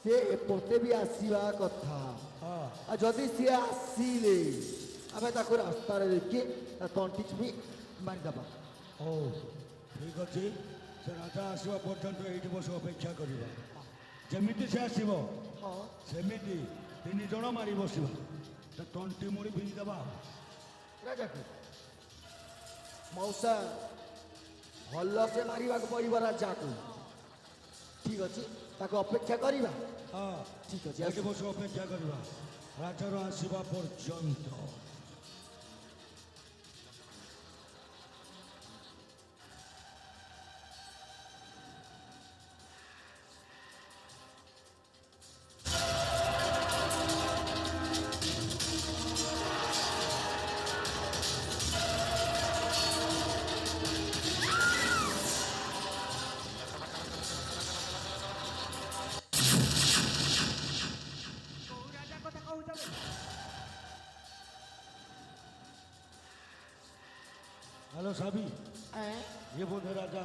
ସେ ଏପଟେ ବି ଆସିବା କଥା। ଆଉ ଯଦି ସିଏ ଆସିଲେ ଆମେ ତାକୁ ରାସ୍ତାରେ ଦେଖି ତା ତଣ୍ଟି ଚିପି ମାରିଦେବା। ହଉ ଠିକ ଅଛି, ସେ ରାଜା ଆସିବା ପର୍ଯ୍ୟନ୍ତ ଏଇଠି ବସି ଅପେକ୍ଷା କରିବା। ଯେମିତି ସେ ଆସିବ ସେମିତି 3 ଜଣ ମାରି ବସିବା, ତା ତଣ୍ଟି ମୁଣି ଭିଜିଦେବା। ରାଜାକୁ ମଉସା ଭଲସେ ମାରିବାକୁ ପଡ଼ିବ ରାଜାକୁ। ଠିକ ଅଛି, ତାକୁ ଅପେକ୍ଷା କରିବା। ହଁ ଠିକ ଅଛି, ଏଇଠି ବସି ଅପେକ୍ଷା କରିବା ରାଜାର ଆସିବା ପର୍ଯ୍ୟନ୍ତ। हेलो साबी, ये बोले राजा।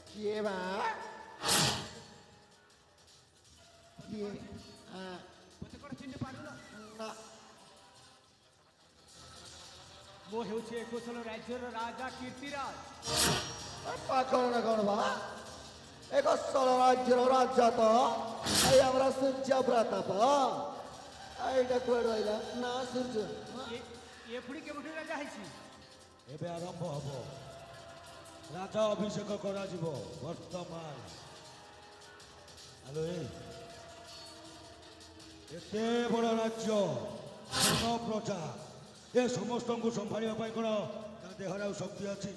କିଏ ବା କିଏ? ନା ମୁଁ ହେଉଛି ଏ କୋଶଳ ରାଜ୍ୟର ରାଜା କୀର୍ତ୍ତିରାଜ। ପାଗଳ ନା କ'ଣ ବା? ଏ କୋଶଳ ରାଜ୍ୟର ରାଜା ତ ଏଇ ଆମର ସୂର୍ଯ୍ୟ ପ୍ରତାପ। ଏଇଟା କୁଆଡ଼ୁ ଆଇଲା ନା ସୂର୍ଯ୍ୟ? ଏ ପୁଣି କେବେଠୁ ରାଜା ହେଇଛି? ଏବେ ଆରମ୍ଭ ହବ, ରାଜା ଅଭିଷେକ କରାଯିବ ବର୍ତ୍ତମାନ। ହ୍ୟାଲୋ, ଏତେ ବଡ଼ ରାଜ୍ୟ, ପ୍ରଜା, ଏ ସମସ୍ତଙ୍କୁ ସମ୍ଭାଳିବା ପାଇଁ କ'ଣ ତା ଦେହରେ ଆଉ ଶକ୍ତି ଅଛି?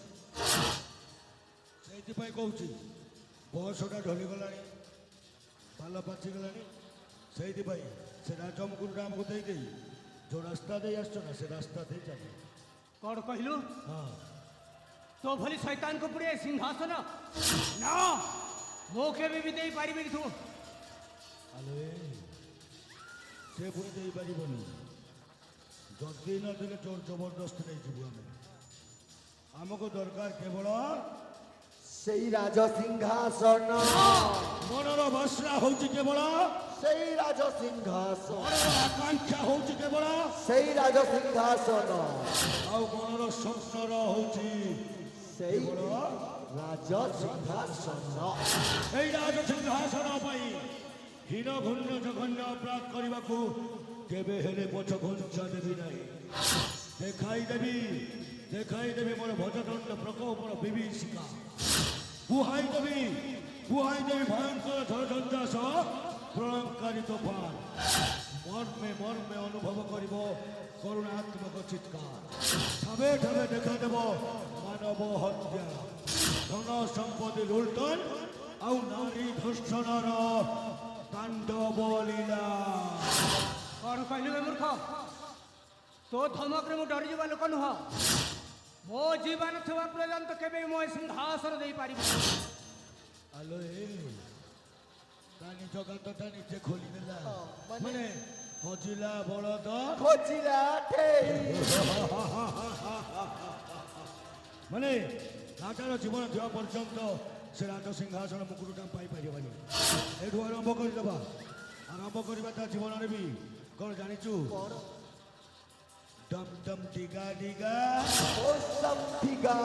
ସେଇଥିପାଇଁ କହୁଛି ବୟସଟା ଢଳିଗଲାଣି, ପାଲ ପାଚିଗଲାଣି। ସେଇଥିପାଇଁ ସେ ରାଜମୁକୁଟଟା ଆମକୁ ଦେଇଦେଇ ଯେଉଁ ରାସ୍ତା ଦେଇ ଆସୁଛ ନା, ସେ ରାସ୍ତା ଦେଇ ଚାଲ। କ'ଣ କହିଲୁ? ହଁ, ତୋ ଭଳି ଶୈତାନକୁ ପୁଣି ଏ ସିଂହାସନ ନା, ମୁଁ କେବେ ବି ଦେଇପାରିବିନି। ତୁ ଆଲୋ, ସେ ପୁଣି ଦେଇପାରିବନି। ଯଦି ନଦେଲେ ଜୋର ଜବରଦସ୍ତ ନେଇଯିବୁ ଆମେ। ଆମକୁ ଦରକାର କେବଳ ସେଇ ରାଜସିଂହାସନ। ମନର ବାସନା ହଉଛି କେବଳ ସେଇ ରାଜସିଂହାସନ। ମନର ଆକାଂକ୍ଷା ହଉଛି କେବଳ ସେଇ ରାଜସିଂହାସନ। ଆଉ ମନର ସଂସାର ହଉଛି ସେଇ ରାଜସିଂହାସନ। ଏଇ ରାଜସିଂହାସନ ପାଇଁ ହୀନ ଘୂର୍ଣ୍ଣ ଜଘନ୍ୟ ଅପରାଧ କରିବାକୁ କେବେ ହେଲେ ପଛ ଘୁଞ୍ଚା ଦେବି ନାହିଁ। ଦେଖାଇଦେବି ମୋର ଭଜଦଣ୍ଡ ପ୍ରକୋପର ବିଭୀଷିକା। ବୁହାଇଦେବି ଭୟଙ୍କର ଝଡ଼ଝଞ୍ଜାସ, ପ୍ରଳୟଙ୍କାରୀ ତୋଫାନ। ମର୍ମେ ମର୍ମେ ଅନୁଭବ କରିବ କରୁଣାତ୍ମକ ଚିତ୍କାର। ଠାବେ ଠାବେ ଦେଖାଦେବ ମାନବ ହତ୍ୟା, ଧନ ସମ୍ପତ୍ତି ଲୁଣ୍ଠନ ଆଉ ନାରୀ ଧର୍ଷଣର ତାଣ୍ଡବ ଲୀଳା। କ'ଣ କହିଲୁ ଏ ମୂର୍ଖ? ତୋ ଧମକରେ ମୁଁ ଡରିଯିବା ଲୋକ ନୁହଁ। ମୋ ଜୀବନ ଥିବା ପର୍ଯ୍ୟନ୍ତ କେବେ ମୁଁ ଏ ସିଂହାସନ ଦେଇପାରିବି। ଆଲୋ, ତା ନିଜ ଗାତଟା ନିଜେ ଖୋଲିଦେଲା। ମାନେ ଖୋଜିଲା ବଳଦ ଖୋଜିଲା ଠେଇ। ମାନେ ରାଜାର ଜୀବନ ଥିବା ପର୍ଯ୍ୟନ୍ତ ସେ ରାଜ ସିଂହାସନ ମୁକୁଟଟା ପାଇପାରିବନି। ଏଠୁ ଆରମ୍ଭ କରିଦେବା। ଆରମ୍ଭ କରିବା ତା ଜୀବନରେ ବି କ'ଣ ଜାଣିଛୁ? ଡମ୍ ଡମ୍ ଟିଗା ଟିଗା ଓ ସମ୍ଠିଗା।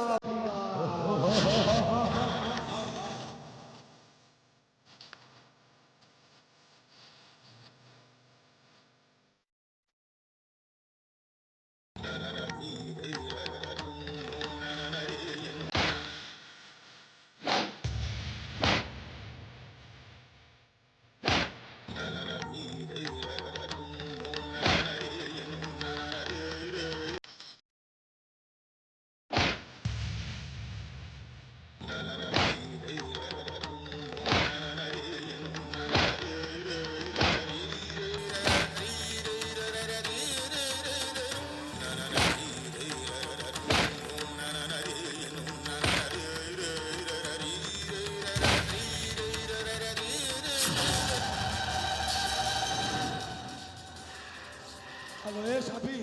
ଆଲୋ, ସାବି,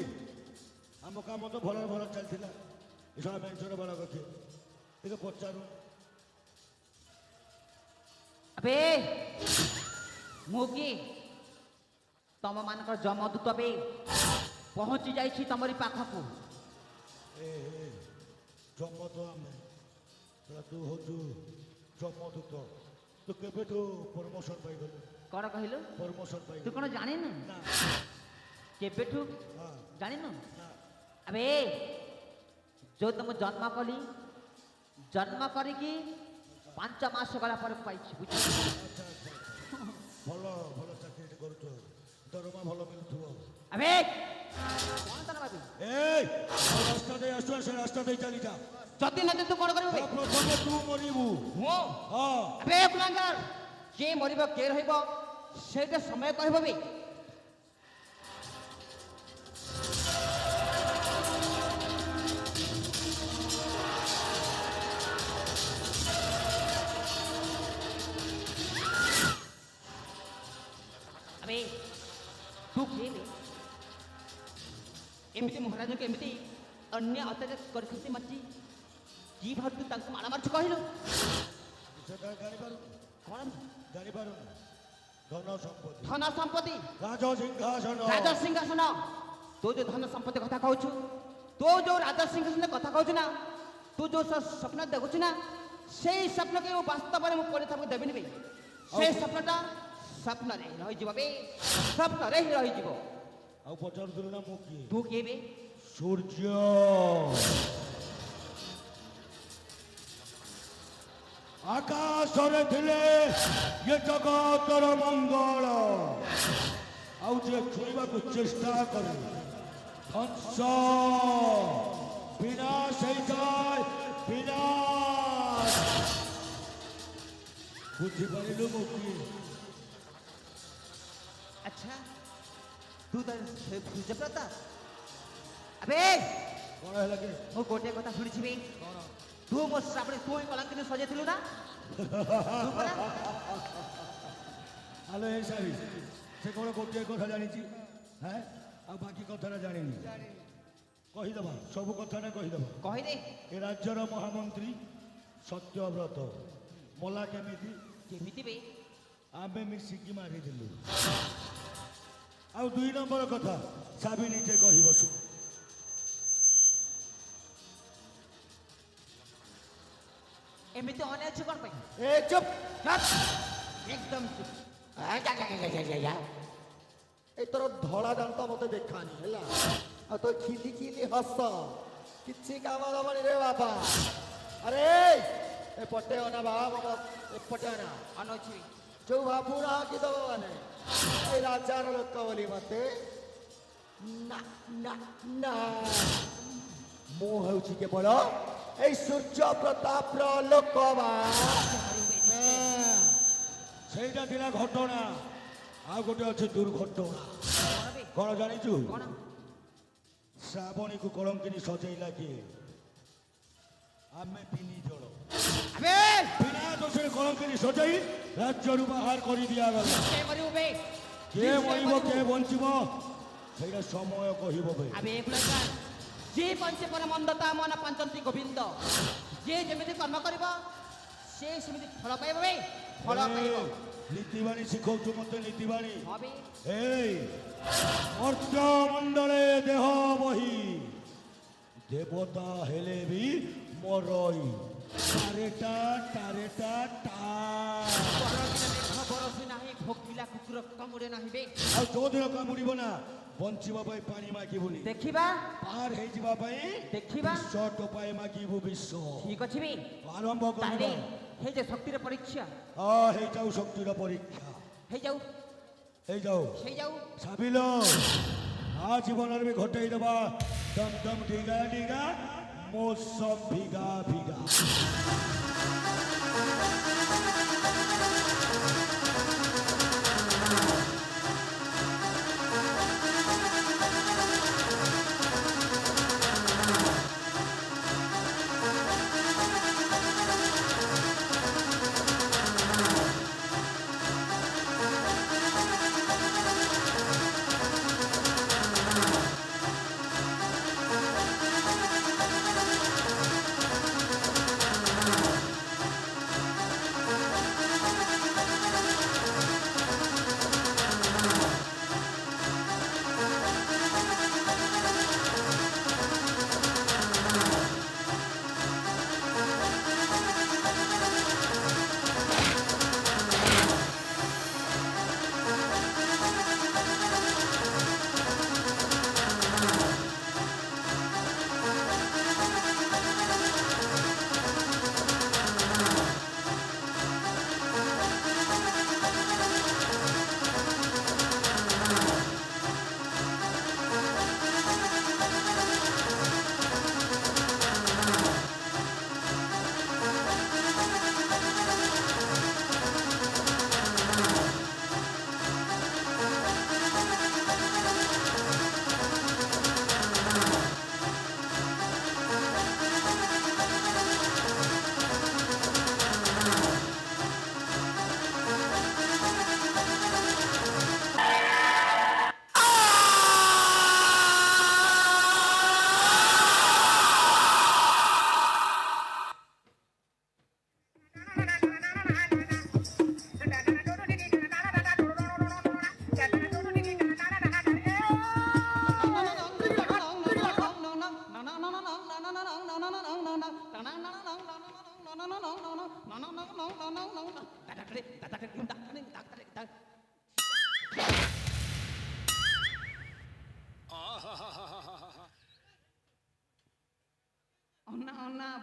ଆମ କାମ ତ ଭଲ ଚାଲିଥିଲା। ଏସବୁ ମେଞ୍ଚର ବଳ କଥା ଟିକେ ପଚାରୁ। अबे ମୁଁ କିଏ ତମମାନଙ୍କର ଯମଦୂତ ବେ ପହଞ୍ଚି ଯାଇଛି ତମରି ପାଖକୁ। ଏ ଜମ ତ ଆମେ ତୁ ହଉଛୁ ଜମଦୂତ। ତୁ କେବେଠୁ ପ୍ରମୋସନ ପାଇଗଲୁ? କଣ କହିଲୁ? ପ୍ରମୋସନ ତୁ ପାଇଗଲୁ? କଣ ଜାଣିନୁ? ନା କେବେଠୁ ହଁ ଜାଣିନୁ? ନା ଆବେ ଯୋଉ ତମ ଜନ୍ମ କଲି, ଜନ୍ମ କରିକି 5 ମାସ ଗଲା ପରେ ପାଇଛି, ବୁଝିଲୁ? ଆଚ୍ଛା ଆଚ୍ଛା ଆଚ୍ଛା। ଭଲ ଭଲ ଚାକିରିଟେ କରୁଛ, ଦରମା ଭଲ ମିଳୁଥିବ। ଆବେ କଣ ତାର ଭାବି ଏଇ ଆଉ ରାସ୍ତା ଦେଇ ଆସୁଛ, ସେ ରାସ୍ତା ଦେଇ ଚାଲିଯା। ଯଦି ନଦୀ ତୁ କଣ କରିବୁ? ତା ପ୍ରଥମେ ତୁ ମରିବୁ। ମୁଁ ହଁ ଆବେ କୁଲାଙ୍ଗର କିଏ ମରିବ କିଏ ରହିବ ସେଇଟା ସମୟ କହିବ ବେ। ଆବେ ତୁ କିଏ ବେ? ଏମିତି ମହାରାଜଙ୍କୁ ଏମିତି ଅନ୍ୟ ଅତ୍ୟାଚାର କରିଛନ୍ତି ମାଛି କି ଭାବୁ ତାଙ୍କୁ ମାଡ଼ ମାରୁଛୁ କହିଲୁ? ସେଟା ଜାଣିପାରୁନି, କଣ ଜାଣିପାରୁନି। ଧନ ସମ୍ପତ୍ତି, ଧନ ସମ୍ପତ୍ତି, ରାଜ ସିଂହାସନ। ରାଜ ସିଂହାସନ। ତୁ ଯୋଉ ଧନ ସମ୍ପତ୍ତି କଥା କହୁଛୁ, ତୁ ଯୋଉ ରାଜ ସିଂହାସନ କଥା କହୁଛୁ ନା, ତୁ ଯୋଉ ସ୍ୱପ୍ନ ଦେଖୁଛୁ ନା, ସେଇ ସ୍ୱପ୍ନକୁ ମୁଁ ବାସ୍ତବରେ ମୁଁ ପରିତାପକୁ ଦେବିନି ବେ। ସେଇ ସ୍ୱପ୍ନଟା ସ୍ୱପ୍ନରେ ରହିଯିବ ବେ, ସ୍ୱପ୍ନରେ ହିଁ ରହିଯିବ। ଆଉ ପଚାରୁଥିଲୁ ନା ମୁଁ କିଏ? ତୁ କିଏ ବେ? ସୂର୍ଯ୍ୟ। ଆକାଶରେ ଥିଲେ ଏ ଜଗତର ମଙ୍ଗଳ, ଆଉ ଯିଏ ଛୁଇଁବାକୁ ଚେଷ୍ଟା କରେ ଧ୍ୱଂସ, ବିନାଶ ହେଇଯାଏ, ବିନାଶ। ବୁଝିପାରିଲୁ ମୁଁ କିଏ? ଆଚ୍ଛା ତୁ ତ ସୂର୍ଯ୍ୟବ୍ରତ। ଆବେ କଣ ହେଲା କି? ମୁଁ ଗୋଟିଏ କଥା ଶୁଣିଛି ବେ, କଣ? ତୁ ମୋ ଶ୍ରାବଣୀ ତୁ ହିଁ କଳାଙ୍କିନୀ ସଜେଇଥିଲୁ ନା? ତୁ ପରା? ଆଲୋ ଏ ସାରି ସେ କଣ ଗୋଟିଏ କଥା ଜାଣିଛି, ହ্যাঁ ଆଉ ବାକି କଥାଟା ଜାଣିନି। କହିଦେବା, ସବୁ କଥାଟା କହିଦେବା। କହିଦେ। ଏ ରାଜ୍ୟର ମହାମନ୍ତ୍ରୀ ସତ୍ୟବ୍ରତ ମଲା କେମିତି? କେମିତି ବେ? ଆମେ ମିଶିକି ମାରିଥିଲୁ। ଆଉ 2 ନମ୍ବର କଥା ସାବି ନିଜେ କହିବ, ଶୁଣ। ଏମିତି ଅନେକ ଅଛି କଣ ପାଇଁ? ଏ ଚୁପ୍ ଏକଦମ ଚୁପ। এই তোর ধଳା ଦାନ୍ତ ମତେ ଦେଖାନି ହେଲା, ଆଉ ତୋ ଖିଲି ଖିଲି ହସ କିଛି କାମ ଦବନି ରେ ବାପା। ଆରେ ଏପଟେ ଅନା ବାବା, ଏପଟେ ଅନା। ଅନଉଛି ଯୋଉ ଭାବୁନା କି ଦବ ମାନେ এই ରାଜାର ଲୋକ ବୋଲି ମତେ ନା ନା ନା, ମୁଁ ହେଉଛି କେବଳ এই ସୂର୍ଯ୍ୟ ପ୍ରତାପର ଲୋକ ବା। ସେଇଟା ଥିଲା ଘଟଣା, ଆଉ ଗୋଟେ ଅଛି ଦୁର୍ଘଟଣା। କଣ ଜାଣିଛୁ? କଣ? ଶ୍ରାବଣୀକୁ କଳଙ୍କିନୀ ସଜେଇଲା କିଏ? ଆମେ 3 ଜଣ। ଆବେ ବିନା ଦୋଷରେ କଳଙ୍କିନୀ ସଜେଇ ରାଜ୍ୟରୁ ବାହାର କରି ଦିଆଗଲା। କେ ମରିବୁ ବେ? କିଏ ମରିବ କିଏ ବଞ୍ଚିବ ସେଇଟା ସମୟ କହିବ ବେ। ଆବେ କୁଲାଙ୍ଗର ଯେ ପଞ୍ଚେ ପର ମନ୍ଦତା ମନ ପାଞ୍ଚନ୍ତି ଗୋବିନ୍ଦ, ଯେ ଯେମିତି କର୍ମ କରିବ ସେ ସେମିତି ଫଳ ପାଇବ ବେ, ଫଳ ପାଇବ। ନୀତିବାଣୀ ଶିଖଉଛୁ ମତେ, ନୀତିବାଣୀ। ହଁ ବେ। এই অর্থ মন্ডলে দেহ বহি দেবতা হেলে বি মরই টারেটা টারেটা টা। ବରଦିନ ମେଘ ବରଷି ନାହିଁ, ଭୋକିଲା କୁକୁର କାମୁଡ଼େ ନାହିଁ ବେ। ଆଉ ଯୋଉଦିନ କାମୁଡ଼ିବ ନା ବଞ୍ଚିବା ପାଇଁ ପାଣି ମାଗିବୁନି, ଦେଖିବା ପାର ହେଇଯିବା ପାଇଁ ଦେଖିବା। ବିଷ ଟୋପାଏ ମାଗିବୁ, ବିଷ। ଠିକ ଅଛି ବେ। ଆରମ୍ଭ ତାହେଲେ କରିବା। ହେଇ ଯେ ଶକ୍ତିର ପରୀକ୍ଷା ହେଇଯାଉ ଶକ୍ତିର ପରୀକ୍ଷା, ହେଇଯାଉ, ହେଇଯାଉ। ହେଇଯାଉ। ସାବିଲ ଆ ଜୀବନରେ ବି ଘଟେଇ ଦେବା ଦମ ଦମ ଡିଗା ଡିଗା ମୌସମ ଭିଗା ଭିଗା।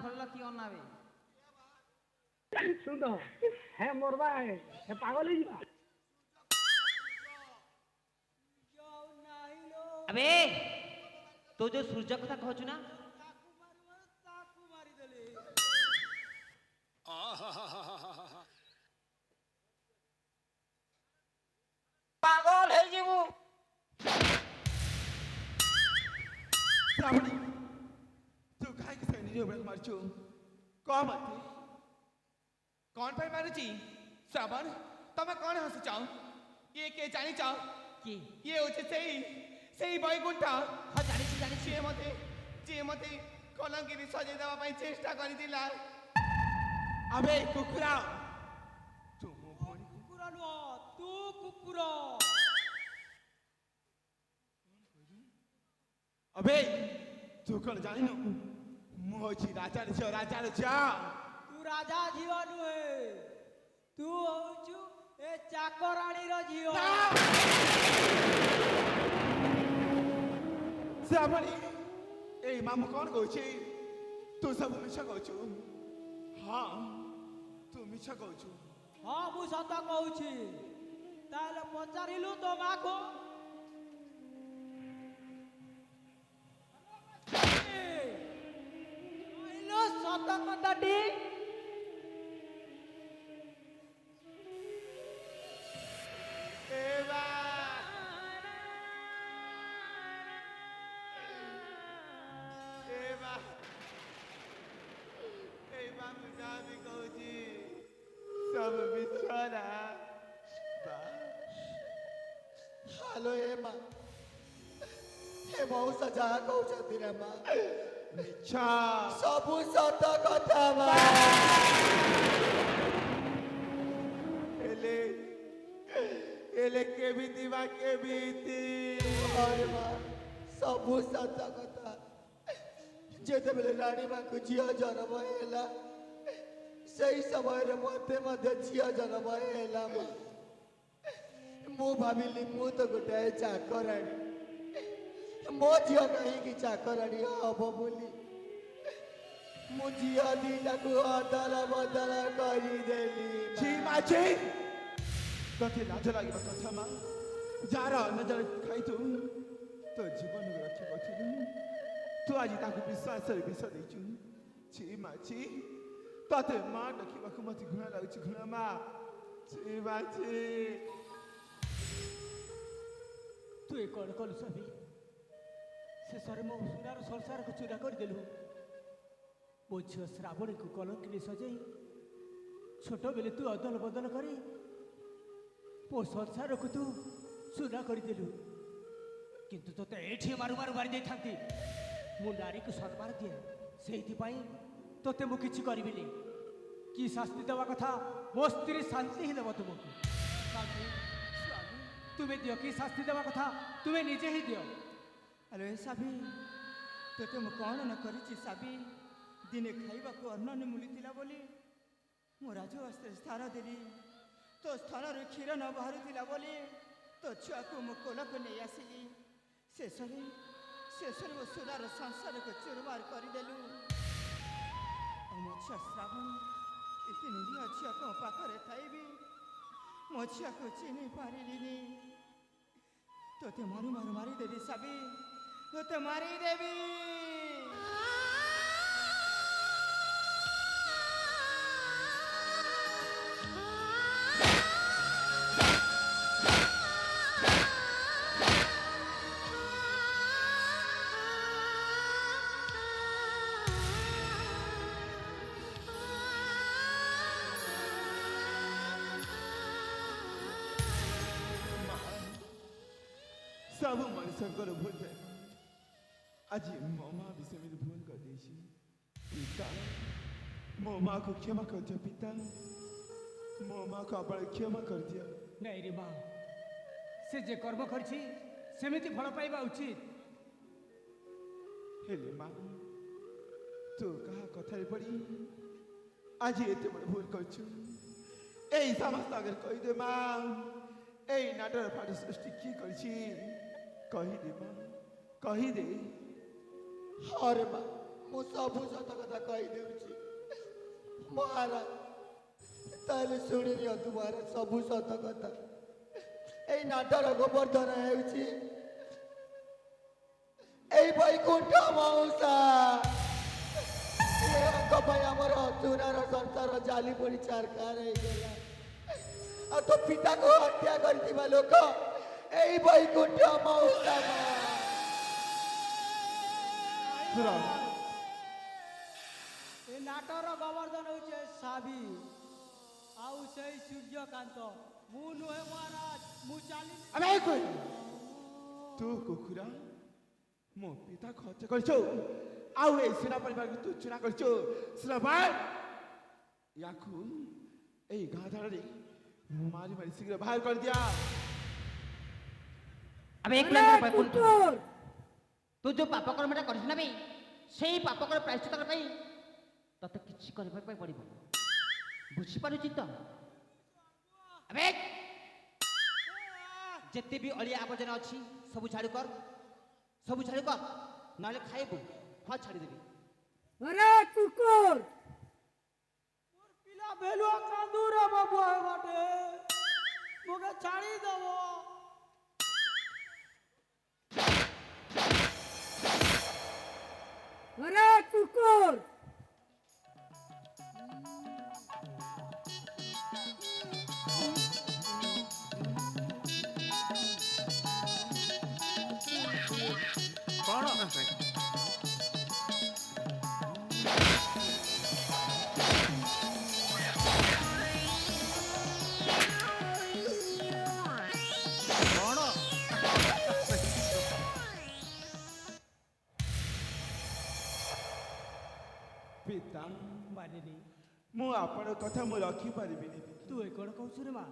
ଭଲ କି ଅନାବେ শুন হে মরবা হে পাগল হয়ে যা আবে তো যে সূর্য কথা কହୁଛୁ না পাগল হয়ে যাবো श्रावणी तू काय कसं निजे उभे मारचू कौन मारती कौन पर मारुची श्रावण तमे कौन हंस चाओ ये के जानी चाओ কি ये होचे सेई बैकुंठ ହଁ ଜାଣିଛି ଜାଣିଛି जे मते कलंकिनी सजे देवा ପାଇଁ चेष्टा କରିଥିଲା अबे कुकुरा तू मो भोनी কুকুর নুহ তু কুকুর अबे तू कौन जानिनु मु होची राजार जा তু রাজা ঝিও নুহে তু হউছু এ চাকরাণীর ঝিও श्रावणी ए मामू कौन कहूची तू सब मिछ कहूचु हाँ तू मिछ कहूचु হ্যাঁ মু সত কହୁছি তাহলে পচারিলু তো মাকো কইলো সত কথাটি एवा एवा एवा मुझा भी कहूची सब बिछड़ा बा ହାଲୋ ଏ ମା ଏ ମଉସା ଯାହା କହୁଛନ୍ତି ରେ ମା मिछा ସବୁ ସତ କଥା ମା एले एले के बीती बा के बीती ଆରେ ମା ସବୁ ସତ କଥା ଯେତେବେଳେ ରାଣୀ ମାଙ୍କୁ ଝିଅ ଜନ୍ମ ହେଲା ସେଇ ସମୟରେ ମୋତେ ମଧ୍ୟ ଝିଅ ଜନ୍ମ ହେଲା ମା ମୁଁ ଭାବିଲି ମୁଁ ତ ଗୋଟାଏ ଚାକରାଣୀ ମୋ ଝିଅ କାହିଁକି ଚାକରାଣୀ ହବ ବୋଲି ମୁଁ ଝିଅ ଦିଟାକୁ ଅଦଳ ବଦଳ କରିଦେଲି छी माछी तोते लाज लागिबा कथा मा जार नजर खाई तू तो जीवन रखी बचिलु तू आज ताकू विश्वास रे विष देचु छी माछी तोते मां डकिबाकू मते घुणा लागुची घुणा मा छी माछी ତୁ ଏ କଣ କଲୁ ସ୍ୱାମୀ ଶେଷରେ ମୋ ସୁନାର ସଂସାରକୁ ଚୂନା କରିଦେଲୁ ମୋ ଝିଅ ଶ୍ରାବଣୀକୁ କଲଙ୍କିନି ସଜେଇ ଛୋଟବେଳେ ତୁ ଅଦଲ ବଦଲ କରି ମୋ ସଂସାରକୁ ତୁ ଚୂନା କରିଦେଲୁ କିନ୍ତୁ ତୋତେ ଏଇଠି ମାରୁ ମାରୁ ମାରି ଦେଇଥାନ୍ତି ମୁଁ ନାରୀକୁ ସମ୍ମାନ ଦିଏ ସେଇଥିପାଇଁ ତୋତେ ମୁଁ କିଛି କରିବିନି କି ଶାସ୍ତି ଦେବା କଥା ମୋ ସ୍ତ୍ରୀ ଶାନ୍ତି ହିଁ ଦେବ ତୁମକୁ ସ୍ୱାମୀ ସ୍ୱାମୀ ତୁମେ ଦିଅ କି ଶାସ୍ତି ଦେବା କଥା ତୁମେ ନିଜେ ହିଁ ଦିଅ ଆରେ ସାବି ତୋତେ ମୁଁ କ'ଣ ନ କରିଛି ସାବି ଦିନେ ଖାଇବାକୁ ଅନ୍ନ ନ ମିଳିଥିଲା ବୋଲି ମୁଁ ରାଜବାସରେ ସ୍ଥାନ ଦେଲି ତୋ ସ୍ଥାନରେ କ୍ଷୀର ନ ବାହାରୁଥିଲା ବୋଲି ତୋ ଛୁଆକୁ ମୁଁ କୋଲକୁ ନେଇ ଆସିଲି ଶେଷରେ ମୋ ସୁନାର ସଂସାରକୁ ଚୁରମାର କରିଦେଲୁ ଆଉ ମୋ ଝିଅ ଶ୍ରାବଣ ଏତେ ନିରୀହ ଝିଅ ତୋ ପାଖରେ ଥାଇବି ମୋ ଝିଅକୁ ଚିହ୍ନି ପାରିଲିନି ତୋତେ ମାରୁ ମାରୁ ମାରିଦେବି ସାବି ତୋତେ ମାରିଦେବି सब मनुष्यଙ୍କର ଭୁଲ ଥାଏ ଆଜି ମୋ ମା ବି ସେମିତି ଭୁଲ କରିଦେଇଛି ପିତା ମୋ ମାକୁ କ୍ଷମା କରିଦିଅ ପିତା ମୋ ମାକୁ ଆପଣ କ୍ଷମା କରିଦିଅ ନାଇଁ ରେ ମା ସେ ଯେ କର୍ମ କରିଛି ସେମିତି ଫଳ ପାଇବା ଉଚିତ ହେଲେ ମା ତୁ କାହା କଥାରେ ପଡ଼ି ଆଜି ଏତେ ବଡ଼ ଭୁଲ କରିଛୁ ଏଇ ସମସ୍ତ ଆଗରେ କହିଦେ ମା ଏଇ ନାଟର ପାଠ ସୃଷ୍ଟି କିଏ କରିଛି କହିଦେ ମା କହିଦେ ଆରେ ମା ମୁଁ ସବୁ ସତ କଥା କହିଦେଉଛି ମହାରାଜ। ତାହେଲେ ଶୁଣି ନିଅନ୍ତୁ ମହାରାଜ, ସବୁ ସତ କଥା। ଏଇ ନାଟର ଗୋବର୍ଦ୍ଧନ ହେଉଛି ଏଇ ବୈକୁଣ୍ଠ ମଉସା। ଏଙ୍କ ପାଇଁ ଆମର ଚୁନାର ସଂସାର ଜାଲି ପରି ଚାରକାର ହେଇଗଲା। ଆଉ ତୋ ପିତାକୁ ହତ୍ୟା କରିଥିବା ଲୋକ ଏଇ ବୈକୁଣ୍ଠ ମଉସା। ଏ ନାଟର ଗୋବର୍ଦ୍ଧନ ହଉଛି ସାବି ଆଉ ସେଇ ସୂର୍ଯ୍ୟକାନ୍ତ। ମୁଁ ନୁହେଁ ମହାରାଜ, ମୁଁ ଚାଲି ଆମେ ତୁ କୁକୁରା ମୋ ପିତାକୁ ହତ୍ୟା କରିଛୁ, ଆଉ ଏଇ ସେନା ପରିବାରକୁ ତୁ ଚୁନା କରିଛୁ। ଶ୍ରବଣ, ୟାକୁ ଏଇ ଗାଁ ଧାରରେ ମାରି ମାରି ଶୀଘ୍ର ବାହାର କରିଦିଆ। আবে এক মিনিট বৈকুণ্ঠ, তু যে পাপ কর্মটা করিস না বে, সেই পাপ কর্ম প্রায়শ্চিত্ত କରିବା ପାଇଁ ତତେ କିଛି କରିବା ପାଇଁ ପଡ଼ିବ। ବୁଝିପାରୁଛି ତ? ଆବେ ଯେତେ ବି ଅଳିଆ ଆବର୍ଜନା ଅଛି ସବୁ ଝାଡୁ କର, ସବୁ ଝାଡୁ କର, ନହେଲେ ଖାଇବୁ ହଁ ଛାଡ଼ିଦେବି। अरे कुकुर ପିଲା ଭେଲୁଆ କାନ୍ଦୁରେ ବାବୁ ବାଟେ ମୋକେ ଛାଡ଼ିଦେବ। अरे कुकुर ପିତା, ମାନିନି ମୁଁ ଆପଣଙ୍କ କଥା ମୁଁ ରଖିପାରିବିନି। ତୁ ଏ କ'ଣ କହୁଛୁ ରେ ମା?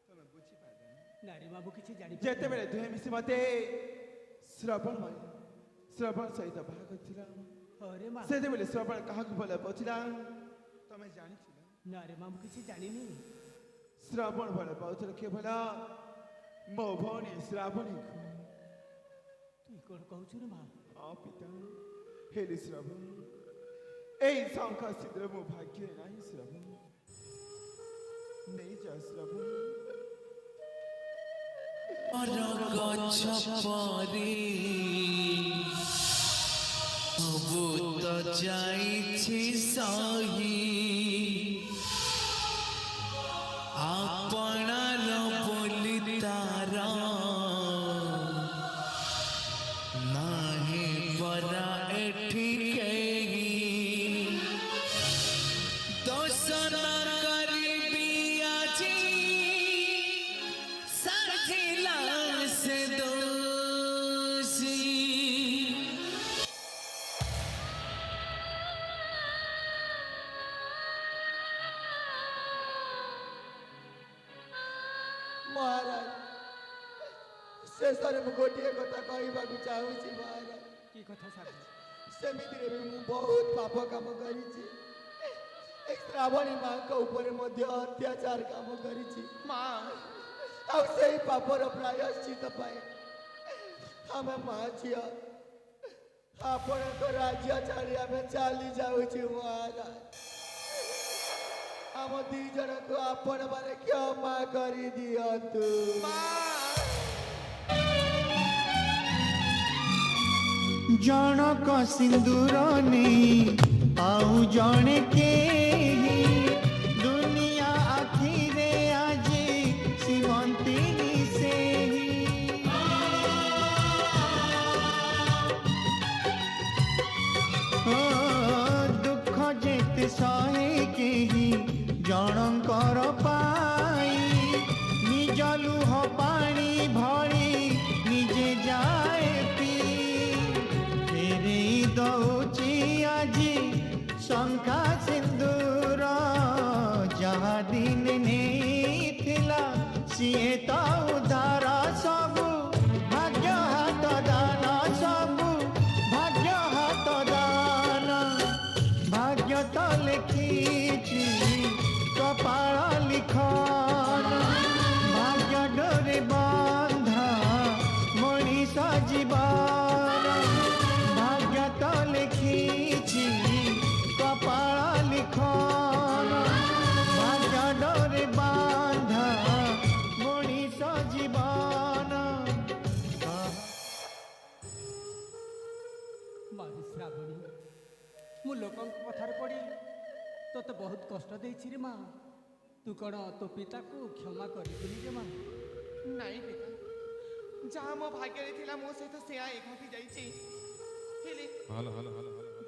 ତମେ ବୁଝିପାରିଲ ନାରୀ ବାବୁ କିଛି ଜାଣି ଯେତେବେଳେ ଦୁହେଁ ମିଶି ମତେ ଶ୍ରବଣ ସହିତ ବାହା କରିଥିଲା, ହରେ ମା ସେତେବେଳେ ଶ୍ରବଣ କାହାକୁ ଭଲ ପାଉଥିଲା ତମେ ଜାଣିଥିଲ? ନାରୀ ବାବୁ କିଛି ଜାଣିନି। ଶ୍ରବଣ ଭଲ ପାଉଥିଲା କେବଳ ମୋ ଭଉଣୀ ଶ୍ରାବଣୀକୁ। ତୁ କ'ଣ କହୁଛୁ ରେ ମା? ହଁ ପିତା, ହେଲେ ଶ୍ରବଣ ଏଇ ଶଙ୍ଖ ସିନ୍ଦୁର ମୋ ଭାଗ୍ୟରେ ନାହିଁ। ଶ୍ରବଣ ନେଇଯା ଶ୍ରବଣ। ଗଛ ପରି ସବୁ ତ ଯାଇଛି ସହି, ଆପଣାର ବୋଲି ତାର ନାହିଁ ପରା ଏଠି କେହି। ଦୋଷଣ କରିବି ଆଜି ସାଜିଲା ସେ ଦୋଷୀ। ମହାରାଜ, ଶେଷରେ ମୁଁ ଗୋଟିଏ କଥା କହିବାକୁ ଚାହୁଁଛି ମହାରାଜ। କି କଥା ସାଧୁ? ସେମିତିରେ ବି ମୁଁ ବହୁତ ପାପ କାମ କରିଛି। ଏ ଶ୍ରାବଣୀ ମାଙ୍କ ଉପରେ ମଧ୍ୟ ଅତ୍ୟାଚାର କାମ କରିଛି ମା। ଆଉ ସେଇ ପାପର ପ୍ରାୟଶ୍ଚିତ ପାଇଁ ଆମେ ମା ଝିଅ ଆପଣଙ୍କ ରାଜ୍ୟ ଛାଡ଼ି ଆମେ ଚାଲି ଯାଉଛୁ ମହାରାଜ। ଆମ ଦି ଜଣକୁ ଆପଣ ମାନେ କ୍ଷମା କରିଦିଅନ୍ତୁ ମା। ଜଣକ ସିନ୍ଦୁର ନେଇ ଆଉ ଜଣେ କେହି ଦୁନିଆ ଆଖିରେ ଆଜି ସୀମନ୍ତିନି ସେହି। ଓ ଦୁଃଖ ଯେତେ ସହେ କେହି ଜଣଙ୍କର ପାଇ, ନିଜ ଲୁହ ପାଣି ଭଳି ନିଜେ ଯାଏ ଫେରେଇ ଦଉଛି ଆଜି ଶଙ୍ଖା ସିନ୍ଦୁର। ଯାହା ଦିନେ ନେଇଥିଲା ସିଏ ତ ଉଦ୍ଧାର, ସବୁ ଭାଗ୍ୟ ହାତ ଦାନ, ସବୁ ଭାଗ୍ୟ ହାତ ଦାନ। ଭାଗ୍ୟ ତ ଲେଖିଛି କପାଳ ଲିଖନ, ଭାଗ୍ୟ ଡୋରେ ବନ୍ଧା ମଣିଷ ଜୀବନ। ଭାଗ୍ୟ ତ ଲେଖିଛି ହେଇଛି ରେ ମା ତୁ କ'ଣ ତୋ ପିତାକୁ କ୍ଷମା କରିବୁନି ରେ ମା ନାଇଁ ପିତା ଯାହା ମୋ ଭାଗ୍ୟରେ ଥିଲା ମୋ ସହିତ ସେୟା ଏ ଘଟି ଯାଇଛି ହେଲେ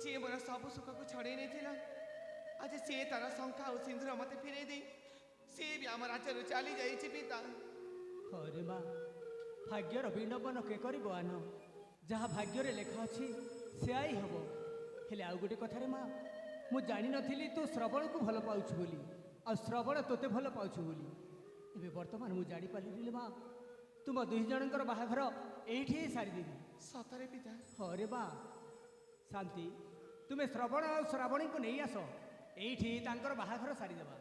ଯିଏ ମୋର ସବୁ ସୁଖକୁ ଛଡ଼େଇ ନେଇଥିଲା ଆଜି ସିଏ ତାର ଶଙ୍ଖା ଆଉ ସିନ୍ଦୁର ମୋତେ ଫେରେଇ ଦେଇ ସିଏ ବି ଆମ ରାଜ୍ୟରୁ ଚାଲି ଯାଇଛି ପିତା। ହରେ ମା ଭାଗ୍ୟର ବିଡ଼ମ୍ବନ କେ କରିବ ଆନ ଯାହା ଭାଗ୍ୟରେ ଲେଖା ଅଛି ସେୟା ହିଁ ହେବ। ହେଲେ ଆଉ ଗୋଟେ କଥାରେ ମା ମୁଁ ଜାଣିନଥିଲି ତୁ ଶ୍ରବଣକୁ ଭଲ ପାଉଛୁ ବୋଲି ଆଉ ଶ୍ରବଣ ତୋତେ ଭଲ ପାଉଛୁ ବୋଲି ଏବେ ବର୍ତ୍ତମାନ ମୁଁ ଜାଣିପାରିଲି ମା ତୁମ ଦୁଇ ଜଣଙ୍କର ବାହାଘର ଏଇଠି ହିଁ ସାରିଦେବି। ସତରେ ପିତା? ହରେ ମା ଶାନ୍ତି ତୁମେ ଶ୍ରବଣ ଆଉ ଶ୍ରାବଣୀଙ୍କୁ ନେଇ ଆସ ଏଇଠି ତାଙ୍କର ବାହାଘର ସାରିଦେବା।